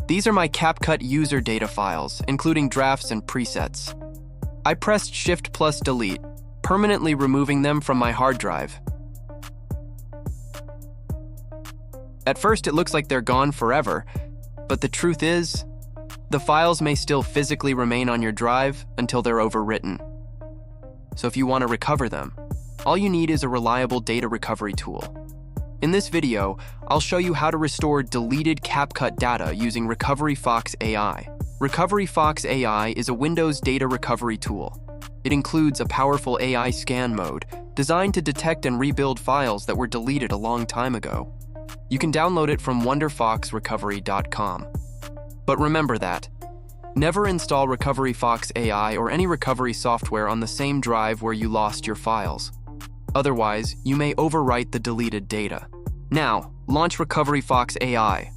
These are my CapCut user data files, including drafts and presets. I pressed Shift plus Delete, permanently removing them from my hard drive. At first, it looks like they're gone forever, but the truth is, the files may still physically remain on your drive until they're overwritten. So if you want to recover them, all you need is a reliable data recovery tool. In this video, I'll show you how to restore deleted CapCut data using RecoveryFox AI. RecoveryFox AI is a Windows data recovery tool. It includes a powerful AI scan mode designed to detect and rebuild files that were deleted a long time ago. You can download it from wonderfoxrecovery.com. But remember that never install RecoveryFox AI or any recovery software on the same drive where you lost your files. Otherwise, you may overwrite the deleted data. Now, launch RecoveryFox AI.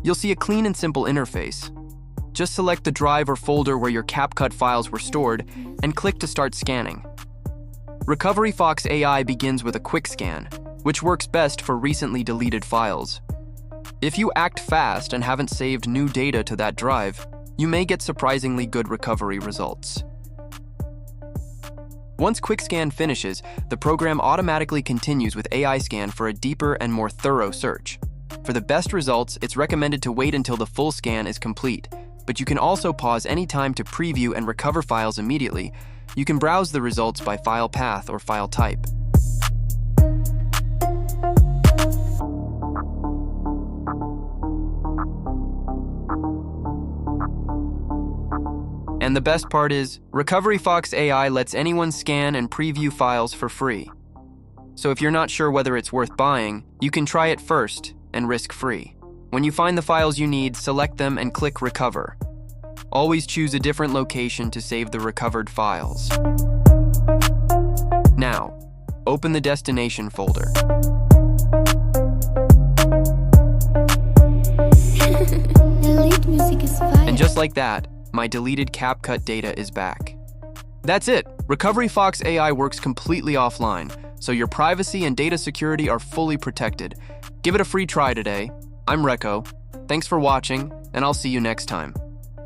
You'll see a clean and simple interface. Just select the drive or folder where your CapCut files were stored and click to start scanning. RecoveryFox AI begins with a quick scan, which works best for recently deleted files. If you act fast and haven't saved new data to that drive, you may get surprisingly good recovery results. Once Quick Scan finishes, the program automatically continues with AI Scan for a deeper and more thorough search. For the best results, it's recommended to wait until the full scan is complete, but you can also pause anytime to preview and recover files immediately. You can browse the results by file path or file type. And the best part is, RecoveryFox AI lets anyone scan and preview files for free. So if you're not sure whether it's worth buying, you can try it first and risk-free. When you find the files you need, select them and click Recover. Always choose a different location to save the recovered files. Now, open the destination folder. And just like that, my deleted CapCut data is back. That's it. RecoveryFox AI works completely offline, so your privacy and data security are fully protected. Give it a free try today. I'm Reco. Thanks for watching, and I'll see you next time.